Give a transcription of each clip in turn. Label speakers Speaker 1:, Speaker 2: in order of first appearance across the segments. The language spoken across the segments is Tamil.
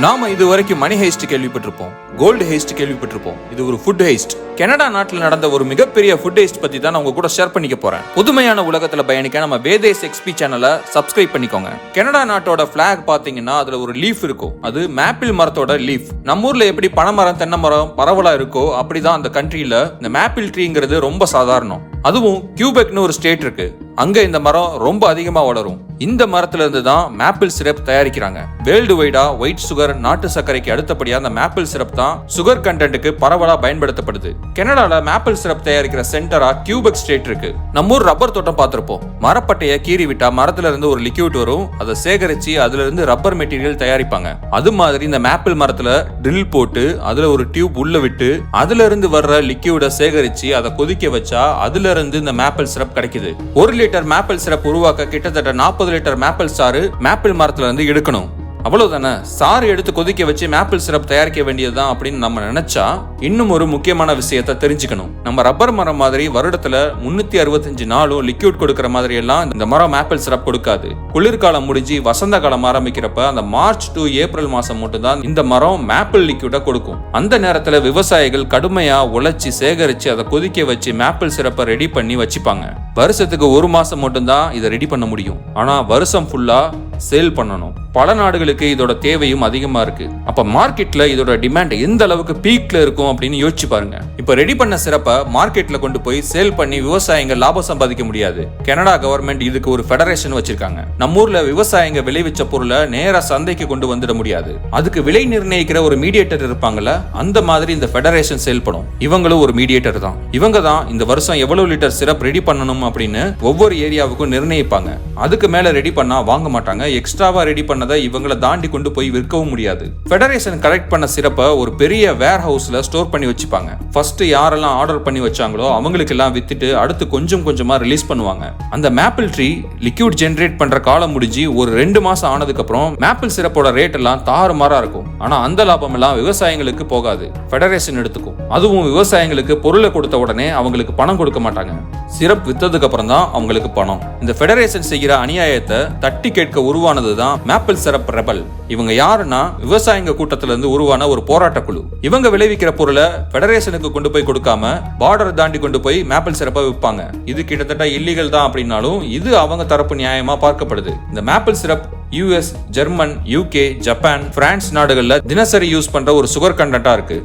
Speaker 1: நாம இது வரைக்கும் மணி ஹெய்ஸ்ட் கேள்விப்பட்டிருப்போம், கோல்டு ஹெய்ஸ்ட் கேள்விப்பட்டிருப்போம். இது ஒரு ஃபுட் ஹெய்ஸ்ட். கனடா நாட்டில் நடந்த ஒரு மிகப்பெரிய ஃபுட் ஹெய்ஸ்ட் பத்தி தான் உங்க கூட ஷேர் பண்ணிக்க போறேன். புதுமையான உலகத்துல பயணிக்க நம்ம வேதேஸ் எக்ஸ்பி சேனலை சப்ஸ்கிரைப் பண்ணிக்கோங்க. கனடா நாட்டோட பிளாக் பாத்தீங்கன்னா அதுல ஒரு லீஃப் இருக்கும். அது மேப்பிள் மரத்தோட லீஃப். நம்ம ஊர்ல எப்படி பனைமரம் தென்னை மரம் பரவலா இருக்கோ அப்படிதான் அந்த கண்ட்ரியில இந்த மேப்பிள் ட்ரீங்கிறது ரொம்ப சாதாரணம். அதுவும் கியூபெக்னு ஒரு ஸ்டேட் இருக்கு, அங்க இந்த மரம் ரொம்ப அதிகமா வளரும். இந்த மரத்துல இருந்து தான் மேப்பிள் சிரப் தயாரிக்கிறாங்க. வேர்ல்டு வைடா ஒயிட் சுகர் நாட்டு சர்க்கரைக்கு அடுத்தபடியா அந்த மேப்பிள் சிரப் தான் சுகர் கண்டென்ட்டுக்கு பரவலா பயன்படுத்தப்படுது. கனடால மேப்பிள் சிரப் தயாரிக்கிற சென்டரா கியூபெக் ஸ்டேட் இருக்கு. நம்ம ஊர் ரப்பர் தோட்டம் பார்த்திருப்போம். மரப்பட்டைய கீறி விட்டா மரத்துல இருந்து ஒரு லிக்யூட் வரும். அதை சேகரிச்சு அதுல இருந்து ரப்பர் மெட்டீரியல் தயாரிப்பாங்க. அது மாதிரி இந்த மேப்பிள் மரத்துல ட்ரில் போட்டு அதுல ஒரு டியூப் உள்ள விட்டு அதுல இருந்து வர்ற லிக்யூட சேகரிச்சு அதை கொதிக்க வச்சா அதுல இருந்து இந்த மேப்பிள் சிரப் கிடைக்குது. 1 லிட்டர் மேப்பிள் சிரப் உருவாக்க கிட்டத்தட்ட 40 லிட்டர் மேப்பிள் சாறு மேப்பிள் மரத்துல இருந்து எடுக்கணும். அவ்வளவுதானே, சாறு எடுத்து கொதிக்க வச்சு மேப்பிள் சிரப் தயாரிக்க வேண்டியதுதான் அப்படின்னு நம்ம நினைச்சா இன்னும் ஒரு முக்கியமான விஷயத்த தெரிஞ்சுக்கணும். நம்ம ரப்பர் மரம் மாதிரி வருடத்துல 365 நாளும் லிக்யூட் கொடுக்கற மாதிரி எல்லாம் இந்த மரம் மேப்பிள் சிரப் கொடுக்காது. குளிர்காலம் முடிஞ்சு வசந்த காலம் ஆரம்பிக்கிறப்ப அந்த மார்ச் டு ஏப்ரல் மாசம் மட்டும் தான் இந்த மரம் மேப்பிள் லிக்யூட கொடுக்கும். அந்த நேரத்துல விவசாயிகள் கடுமையா உழைச்சி சேகரிச்சு அதை கொதிக்க வச்சு மேப்பிள் சிரப்பை ரெடி பண்ணி வச்சுப்பாங்க. வருஷத்துக்கு 1 மாசம் மட்டும் தான் இதை ரெடி பண்ண முடியும். ஆனா வருஷம் ஃபுல்லா சேல் பண்ணணும். பல நாடுகளுக்கு இதோட தேவையும் அதிகமா இருக்கு. அப்ப மார்க்கெட்ல இதோட டிமாண்ட் எந்த அளவுக்கு பீக்ல இருக்கும் அப்படின்னு யோசிச்சு பாருங்க. இப்ப ரெடி பண்ண சிறப்பை மார்க்கெட்ல கொண்டு போய் சேல் பண்ணி விவசாயிங்க லாபம் சம்பாதிக்க முடியாது. கனடா கவர்மெண்ட் இதுக்கு ஒரு ஃபெடரேஷன் வச்சிருக்காங்க. நம்ம ஊர்ல விவசாயிங்க விளைவிச்ச பொருளை நேரா சந்தைக்கு கொண்டு வந்துட முடியாது. அதுக்கு விலை நிர்ணயிக்கிற ஒரு மீடியேட்டர் இருப்பாங்கல்ல, அந்த மாதிரி இந்த ஃபெடரேஷன் செயல்படும். இவங்களும் ஒரு மீடியேட்டர் தான். இவங்க தான் இந்த வருஷம் எவ்வளவு லிட்டர் சிரப் ரெடி பண்ணணும் அப்படின்னு ஒவ்வொரு ஏரியாவுக்கும் நிர்ணயிப்பாங்க. அதுக்கு மேல ரெடி பண்ணா வாங்க மாட்டாங்க. எக்ஸ்ட்ராவா ரெடி பண்ணதை இவங்களை தாண்டி கொண்டு போய் விற்கவும் முடியாது. ஃபெடரேஷன் கலெக்ட் பண்ண சிரப்பை ஒரு பெரிய வேர் ஹவுஸ்ல ஸ்டோர் பண்ணி வச்சுப்பாங்க. ஃபர்ஸ்ட் யாரெல்லாம் ஆர்டர் பண்ணி வச்சாங்களோ அவங்களுக்கு எல்லாம் வித்துட்டு அடுத்து கொஞ்சம் கொஞ்சமா ரிலீஸ் பண்ணுவாங்க. அந்த மேப்பிள் ட்ரீ லிக்யூட் ஜெனரேட் பண்ற காலம் முடிஞ்சு ஒரு 2 மாசம் ஆனதுக்கு அப்புறம் மேப்பிள் சிரப்போட ரேட் எல்லாம் தாறுமாறா இருக்கும். ஆனா அந்த லாபம் எல்லாம் விவசாயிகளுக்கு போகாது, ஃபெடரேஷன் எடுத்துக்கும். அதுவும் விவசாயிகளுக்கு பொருளை கொடுத்த உடனே அவங்களுக்கு பணம் கொடுக்க மாட்டாங்க. சிரப் வித்ததுக்கு அப்புறம் தான் அவங்களுக்கு பணம். இந்த ஃபெடரேஷன் செய்கிற அநியாயத்தை தட்டி கேட்க உருவானதுதான் மேப்பிள் சிரப் ரெபல். இவங்க யாருன்னா விவசாயிங்க கூட்டத்துல இருந்து உருவான ஒரு போராட்ட குழு. இவங்க விளைவிக்கிற பொருளை ஃபெடரேஷனுக்கு கொண்டு போய் கொடுக்காம பார்டர் தாண்டி கொண்டு போய் மேப்பிள் சிரப்பை விற்பாங்க. இது கிட்டத்தட்ட இல்லீகல் தான் அப்படின்னாலும் இது அவங்க தரப்பு நியாயமா பார்க்கப்படுது. இந்த maple syrup US, German, UK, Japan, France நாடுகள்ல தினசரி யூஸ் பண்ற ஒரு சுகர் கண்டென்ட்டா இருக்கு.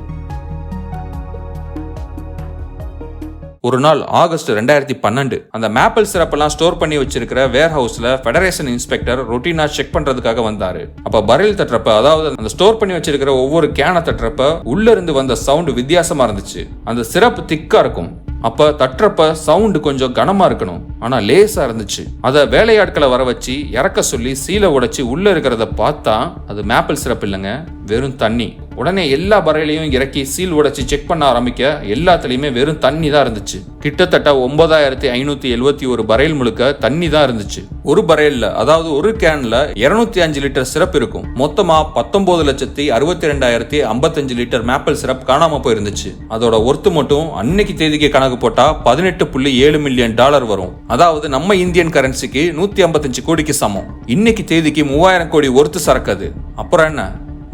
Speaker 1: ஒரு நாள் ஆகஸ்ட் 2012 அந்த மேப்பிள் சிரப் எல்லாம் ஸ்டோர் பண்ணி வச்சிருக்கிற வேர் ஹவுஸ்ல ஃபெடரேஷன் இன்ஸ்பெக்டர் ரொட்டீனா செக் பண்றதுக்காக வந்தாரு. அப்ப பரல் தட்டுறப்ப, அதாவது அந்த ஸ்டோர் பண்ணி வச்சிருக்கிற ஒவ்வொரு கேனை தட்டுறப்ப உள்ள இருந்து வந்த சவுண்ட் வித்தியாசமா இருந்துச்சு. அந்த சிரப் திக்கா இருக்கும். அப்ப தட்டுறப்ப சவுண்ட் கொஞ்சம் கனமா இருக்கணும், ஆனா லேசா இருந்துச்சு. அத வேலையாட்களை வர வச்சு இறக்க சொல்லி சீலை உடைச்சு உள்ள இருக்கிறத பார்த்தா அது மேப்பிள் சிரப் இல்லைங்க, வெறும் தண்ணி. உடனே எல்லா பரையிலையும் இறக்கி சீல் உடைச்சு செக் பண்ண ஆரம்பிக்க எல்லாத்துலயுமே வெறும் தண்ணி தான் இருந்துச்சு. கிட்டத்தட்ட 9571 பரைல் முழுக்க தண்ணி தான் இருந்துச்சு. ஒரு பரையில, அதாவது ஒரு கேன்ல 205 லிட்டர் சிரப் இருக்கும். மொத்தமா 19,62,055 லிட்டர் மேப்பிள் சிரப் காணாம போயிருந்துச்சு. அதோட ஒர்த்து மட்டும் அன்னைக்கு தேதிக்கு கணக்கு போட்டா $18.7 மில்லியன் வரும். அதாவது நம்ம இந்தியன் கரன்சிக்கு 155 கோடிக்கு சமம். இன்னைக்கு தேதிக்கு 3000 கோடி ஒர்த்து சரக்கு. அப்புறம் என்ன,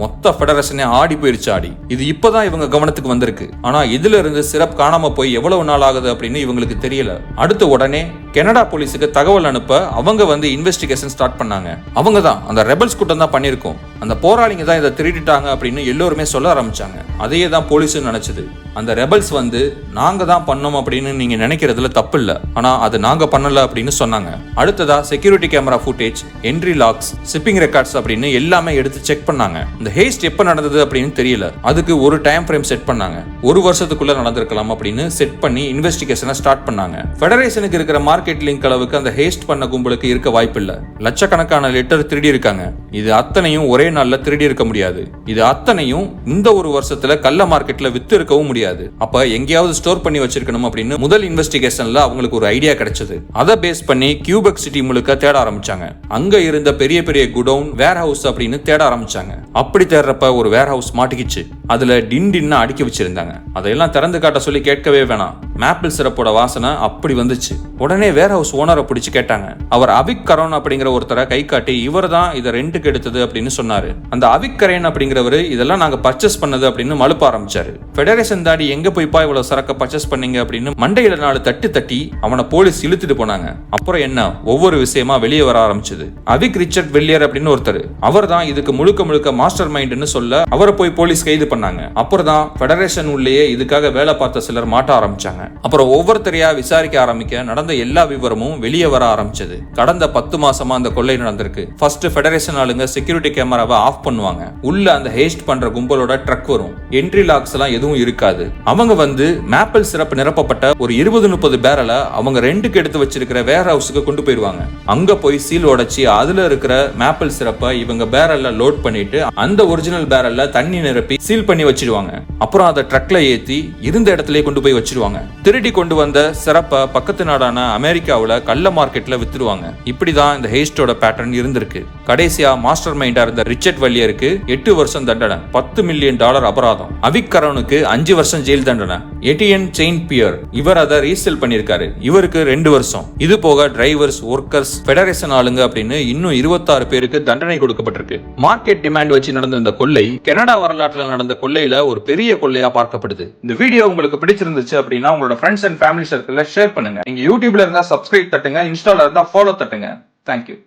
Speaker 1: மொத்த ஃபெடரேஷனே ஆடி போயிருச்சு. ஆடி இது இப்பதான் இவங்க கவனத்துக்கு வந்திருக்கு. ஆனா இதுல இருந்து சிரப் காணாம போய் எவ்வளவு நாள் ஆகுது அப்படின்னு இவங்களுக்கு தெரியல. அடுத்து உடனே கனடா போலீஸுக்கு தகவல் அனுப்ப அவங்க வந்து இன்வெஸ்டிகேஷன் ஸ்டார்ட் பண்ணாங்க. அவங்க தான் அந்த ரெபல்ஸ் கூட்டம் தான் பண்ணிருக்கோம், அந்த போராளிங்க தான் இதை திருடிட்டாங்க அப்படின்னு எல்லோருமே சொல்ல ஆரம்பிச்சாங்க. அதையே தான் போலீஸும் நினைச்சது. அந்த ரெபல்ஸ் வந்து நாங்க தான் பண்ணோம் அப்படின்னு நீங்க நினைக்கிறதுல தப்பு இல்ல, ஆனா அது நாங்க பண்ணல அப்படின்னு சொன்னாங்க. அடுத்ததா security camera footage, entry logs, shipping records அப்படின்னு எல்லாமே எடுத்து செக் பண்ணாங்க. இந்த ஹேஸ்ட் எப்ப நடந்தது அப்படின்னு தெரியல. அதுக்கு ஒரு டைம் ஃப்ரேம் செட் பண்ணாங்க. 1 வருஷத்துக்குள்ள நடந்திருக்கலாம் அப்படின்னு செட் பண்ணி இன்வெஸ்டிகேஷனை ஸ்டார்ட் பண்ணாங்க. ஃபெடரேஷனுக்கு இருக்கிற மார்க்கெட் லிங்க் அளவுக்கு அந்த ஹேஸ்ட் பண்ண கும்பலுக்கு இருக்க வாய்ப்பு இல்ல. லட்சக்கணக்கான லிட்டர் திருடி இருக்காங்க. இது அத்தனையும் ஒரே நாள்ல திருடி இருக்க முடியாது. இது அத்தனையும் இந்த 1 வருஷத்துல கள்ள மார்க்கெட்ல வித்து இருக்கவும் முடியாது. அப்ப எங்கேயாவது ஸ்டோர் பண்ணி வச்சிருக்கணும் அப்படின்னு முதல் இன்வெஸ்டிகேஷன்ல அவங்களுக்கு ஒரு ஐடியா கிடைச்சது. அதை பேஸ் பண்ணி கியூபெக் சிட்டி முழுக்க தேட ஆரம்பிச்சாங்க. அங்க இருந்த பெரிய பெரிய குடவுன், வேர் ஹவுஸ் அப்படின்னு தேட ஆரம்பிச்சாங்க. அப்படி தேடுறப்ப ஒரு வேர் ஹவுஸ் மாட்டிக்கிச்சு. அதுல டின்னு அடுக்கி வச்சிருந்தாங்க. அதையெல்லாம் திறந்து காட்ட சொல்லி கேட்கவே வேணாம். மேப்பிள் சிரப்போட வாசனை அப்படி வந்துச்சு. உடனே வேர் ஹவுஸ் ஓனரை பிடிச்சு கேட்டாங்க. அவர் அவிக் கரோன் அப்படிங்கிற ஒருத்தரை கை காட்டி இவர் தான் இதை ரெண்டுக்கு எடுத்தது அப்படின்னு சொன்னாரு. அந்த அவிக் கரேன் அப்படிங்கிறவரு இதெல்லாம் நாங்க பர்ச்சேஸ் பண்ணது அப்படின்னு மழுப்ப ஆரம்பிச்சாரு. ஃபெடரேஷன் தாடி எங்க போய்ப்பா இவ்வளவு சரக்க பர்ச்சேஸ் பண்ணீங்க அப்படின்னு மண்டையில 4 தட்டி அவனை போலீஸ் இழுத்துட்டு போனாங்க. அப்புறம் என்ன ஒவ்வொரு விஷயமா வெளியே வர ஆரம்பிச்சது. அவிக் ரிச்சர்ட் வெல்லியர் அப்படின்னு ஒருத்தர், அவர் தான் இதுக்கு முழுக்க மாஸ்டர் மைண்ட்னு சொல்ல அவரை போய் போலீஸ் கைது பண்ணாங்க. அப்புறம் தான் ஃபெடரேஷன் உள்ளேயே இதுக்காக வேலை பார்த்த சிலர் மாட்ட ஆரம்பிச்சாங்க. அப்புறம் ஒவ்வொருத்தரையா விசாரிக்க ஆரம்பிக்க நடந்த எல்லா விவரமும் வெளியே வர ஆரம்பிச்சது. கடந்த 10 மாசமா அந்த கொள்ளை நடந்திருக்கு. ஃபர்ஸ்ட் ஃபெடரேஷன் ஆளுங்க செக்யூரிட்டி கேமராவை ஆஃப் பண்ணுவாங்க. உள்ள அந்த ஹேஸ்ட் பண்ற கும்பலோட ட்ரக் வரும். என்ட்ரி லாக்ஸ் எல்லாம் எதுவும் இருக்காது. அவங்க வந்து மேப்பிள் சிரப் நிரப்பப்பட்ட ஒரு 20-30 பேரலை அவங்க ரெண்டுக்கு எடுத்து வச்சிருக்கிற வேர் ஹவுஸுக்கு கொண்டு போயிருவாங்க. அங்க போய் சீல் உடைச்சி அதுல இருக்கிற மேப்பிள் சிரப்பை இவங்க பேரல்ல லோட் பண்ணிட்டு அந்த ஒரிஜினல் பேரல்ல தண்ணி நிரப்பி சீல் பண்ணி வச்சிருவாங்க. அப்புறம் அதை ட்ரக்ல ஏத்தி இருந்த இடத்துலயே கொண்டு போய் வச்சிருவாங்க. திருடி கொண்டு வந்த சிரப்பை பக்கத்து நாடான அமெரிக்காவுல கள்ள மார்க்கெட்ல வித்துருவாங்க. இப்படிதான் இந்த ஹேஸ்டோட பேட்டர்ன் இருந்திருக்கு. கடைசியா மாஸ்டர் மைண்டா இருந்த ரிச்சர்ட் வெல்லியருக்கு 8 வருஷம் தண்டனை, $10 மில்லியன் அபராதம். அவிக் கரோனுக்கு 5 வருஷம் ஜெயில் தண்டனை. எட்டியன் செயின்ட் பியர் இவர் அதை ரீசேல் பண்ணிருக்காரு. இவருக்கு 2 வருஷம். இது போக டிரைவர்ஸ், ஒர்க்கர்ஸ், ஃபெடரேஷன் ஆளுங்க அப்படின்னு இன்னும் 26 பேருக்கு தண்டனை கொடுக்கப்பட்டிருக்கு. மார்க்கெட் டிமாண்ட் வச்சு நடந்த இந்த கொள்ளை கனடா வரலாற்றில் நடந்த கொள்ளையில ஒரு பெரிய கொள்ளையா பார்க்கப்படுது. இந்த வீடியோ உங்களுக்கு பிடிச்சிருந்துச்சு அப்படின்னா உங்களோட ஃப்ரெண்ட்ஸ் அண்ட் ஃபேமிலி சர்க்கிள்ல ஷேர் பண்ணுங்க. நீங்க யூடியூப்ல இருந்தா சப்ஸ்கிரைப் தட்டுங்க, இன்ஸ்டால இருந்தா ஃபாலோ தட்டுங்க. தேங்க்யூ.